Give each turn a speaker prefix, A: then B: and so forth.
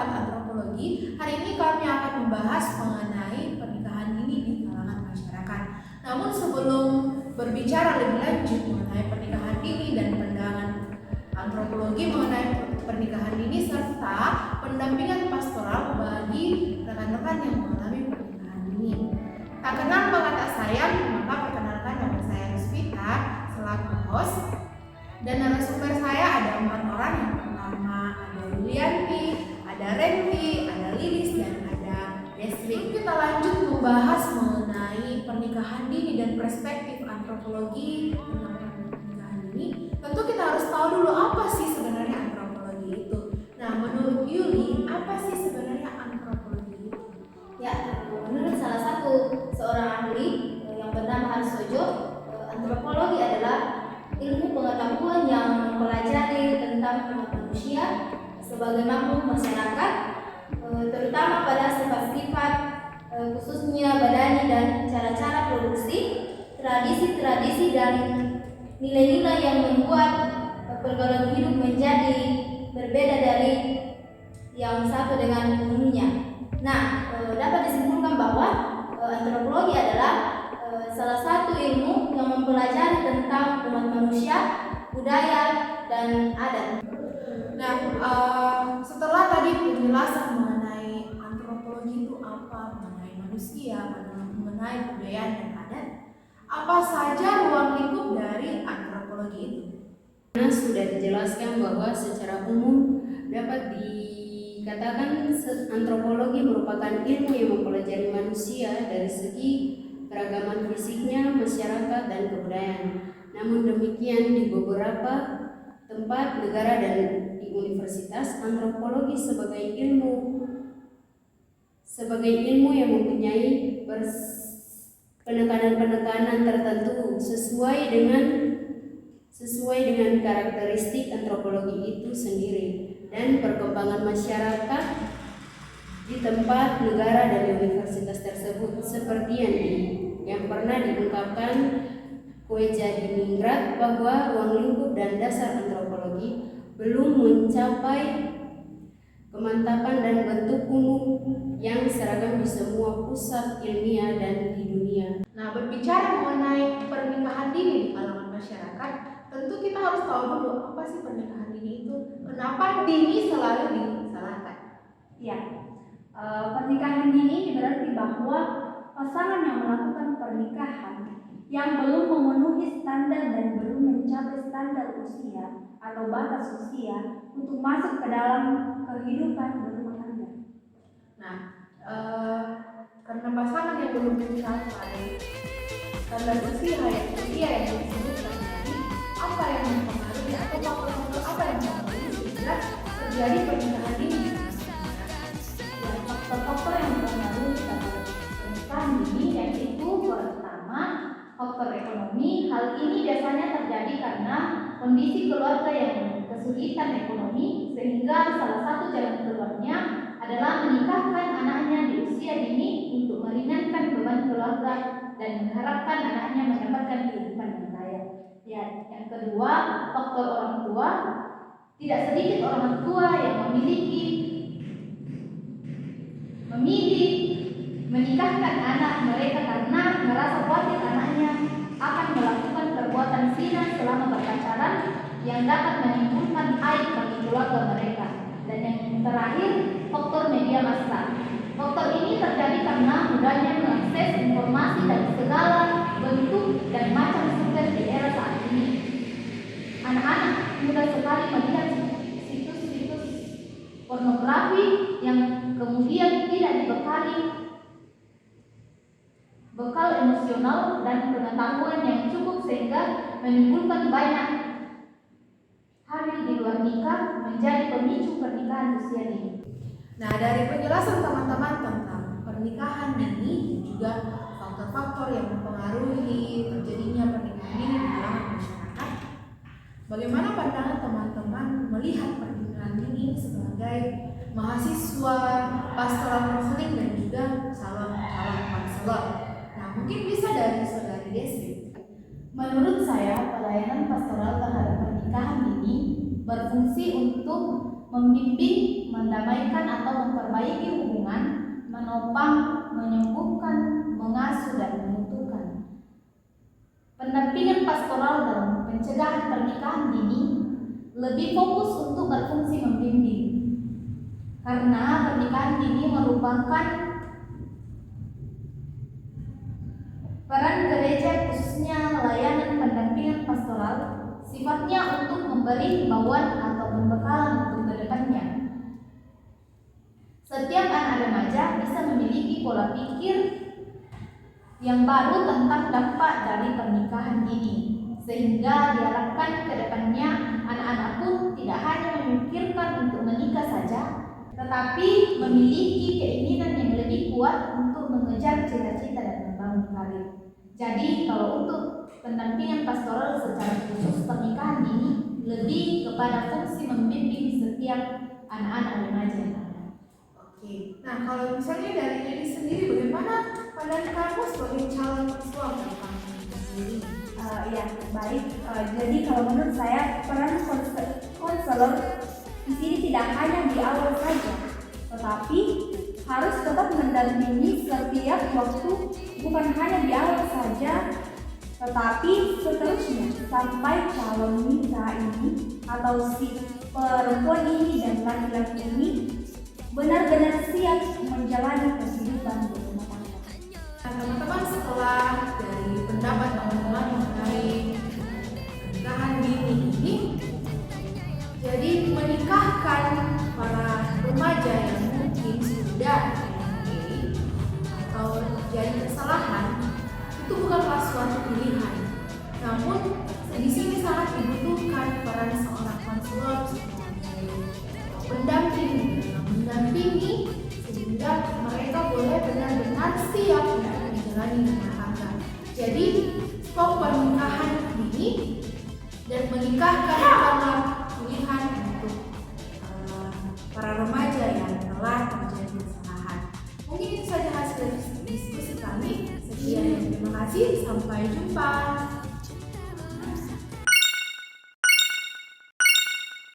A: Tempat Antropologi. Hari ini kami akan membahas mengenai pernikahan dini di kalangan masyarakat. Namun sebelum berbicara lebih lanjut mengenai pernikahan dini dan pandangan antropologi mengenai pernikahan dini serta pendampingan pastoral bagi rekan-rekan yang mengalami pernikahan dini. Tak kenal maka tak sayang, maka perkenalkan nama saya Rizvita selaku host. Dan narasumber saya ada 4 orang. Yang pertama ada Yulianti, ada Renvi, ada Lilis, dan ada Desri. Kita lanjut membahas mengenai pernikahan dini dan perspektif antropologi tentang pernikahan dini. Tentu kita harus tahu dulu apa sih sebenarnya antropologi itu. Nah, menurut Yuli, apa sih sebenarnya antropologi itu?
B: Ya, menurut salah satu seorang ahli yang bernama Hans Sojo, antropologi adalah ilmu pengetahuan yang mempelajari tentang manusia sebagai makhluk masyarakat, terutama pada sifat-sifat khususnya badani dan cara-cara produksi, tradisi-tradisi dan nilai-nilai yang membuat pergaulan hidup menjadi berbeda dari yang satu dengan umumnya. Nah, dapat disimpulkan bahwa antropologi adalah salah satu ilmu yang mempelajari tentang umat manusia, budaya, dan adat.
A: Nah, setelah tadi penjelasan mengenai antropologi itu apa, mengenai manusia, mengenai budaya dan adat, apa saja ruang lingkup dari antropologi itu?
C: Sudah dijelaskan bahwa secara umum dapat dikatakan antropologi merupakan ilmu yang mempelajari manusia dari segi keragaman fisiknya, masyarakat, dan kebudayaan. Namun demikian di beberapa tempat, negara, dan di universitas, antropologi sebagai ilmu yang mempunyai penekanan-penekanan tertentu sesuai dengan karakteristik antropologi itu sendiri dan perkembangan masyarakat di tempat, negara, dan universitas tersebut, seperti yang pernah diungkapkan Koejadiningrat bahwa ruang lingkup dan dasar antropologi belum mencapai kemantapan dan bentuk umum yang seragam di semua pusat ilmiah dan di dunia.
A: Nah, berbicara mengenai pernikahan dini di kalangan masyarakat, tentu kita harus tahu dulu apa sih pernikahan dini itu. Kenapa dini selalu disalahkan?
D: Ya, pernikahan dini berarti bahwa pasangan yang melakukan pernikahan yang belum memenuhi standar dan belum mencapai standar usia atau batas usia untuk masuk ke dalam kehidupan berumah tangga.
A: Nah, karena pasangan yang belum mencapai standar usia yang disebutkan tadi, apa yang mempengaruhi atau faktor apa yang mempengaruhi sehingga terjadi pernikahan dini?
D: Ya, faktor-faktor yang mempengaruhi terhadap pernikahan dini yaitu pertama, faktor ekonomi. Hal ini biasanya terjadi karena kondisi keluarga yang kesulitan ekonomi, sehingga salah satu jalan keluarnya adalah menikahkan anaknya di usia dini untuk meringankan beban keluarga dan mengharapkan anaknya mendapatkan kehidupan yang layak. Ya, yang kedua, faktor orang tua. Tidak sedikit orang tua yang memilih menikahkan anak mereka karena merasa khawatir anaknya akan melakukan perbuatan zina selama berpacaran yang dapat menimbulkan aib bagi keluarga mereka. Dan yang terakhir, faktor media massa. Faktor ini terjadi karena mudahnya mengakses informasi dari segala bentuk dan macam sumber di era saat ini. Anak-anak mudah sekali melihat situs-situs pornografi yang kemudian tidak dibekali bekal emosional dan pengetahuan yang cukup, sehingga menimbulkan banyak hamil di luar nikah, menjadi pemicu pernikahan usia dini.
A: Nah, dari penjelasan teman-teman tentang pernikahan dini dan juga faktor-faktor yang mempengaruhi terjadinya pernikahan dini di kalangan masyarakat, bagaimana pandangan teman-teman melihat pernikahan dini sebagai mahasiswa pastoral konseling dan juga calon konselor? Nah, mungkin bisa dari saudari Desri.
B: Menurut saya, pelayanan pastoral terhadap pernikahan dini
D: berfungsi untuk membimbing, mendamaikan atau memperbaiki hubungan, menopang, menyembuhkan, mengasuh dan menentukan. Pendampingan pastoral dalam pencegahan pernikahan dini lebih fokus untuk berfungsi membimbing, karena pernikahan dini merupakan peran gereja khususnya layanan pendampingan pastoral sifatnya untuk memberi himbauan atau pembekalan untuk kedepannya. Setiap anak remaja bisa memiliki pola pikir yang baru tentang dampak dari pernikahan dini, sehingga diharapkan kedepannya anak-anak pun tidak hanya memikirkan untuk menikah saja, tetapi memiliki keinginan yang lebih kuat untuk mengejar cita-cita dan membangun karir. Jadi kalau untuk pendampingan pastoral secara khusus pernikahan dini lebih kepada fungsi membimbing setiap anak-anak remaja yang ada.
A: Oke, nah kalau misalnya dari diri sendiri, bagaimana pandangan kamu sebagai calon suami sendiri?
D: Ya, baik. Jadi kalau menurut saya peran konselor di sini tidak hanya di awal saja, tetapi harus tetap mendampingi setiap waktu, bukan hanya di awal saja, tetapi seterusnya sampai calon nikah ini atau si perempuan ini dan laki-laki ini benar-benar siap menjalani kehidupan berumah tangga.
A: Nah, teman-teman, setelah dari pendapat teman-teman mengenai pernikahan dini ini, jadi menikahkan para remaja yang mungkin sudah gay atau terjadi kesalahan itu bukanlah suatu pilihan. Namun di sini sangat dibutuhkan peran seorang konselor sebagai pendamping dalam mendampingi sehingga mereka boleh benar-benar siap untuk menjalani rumah tangga. Jadi stop pernikahan dini dan menikahkan bukanlah pilihan untuk para remaja yang telah terjadi kesalahan. Mungkin itu saja hasil diskusi kami. Sekian dan terima kasih. Sampai jumpa.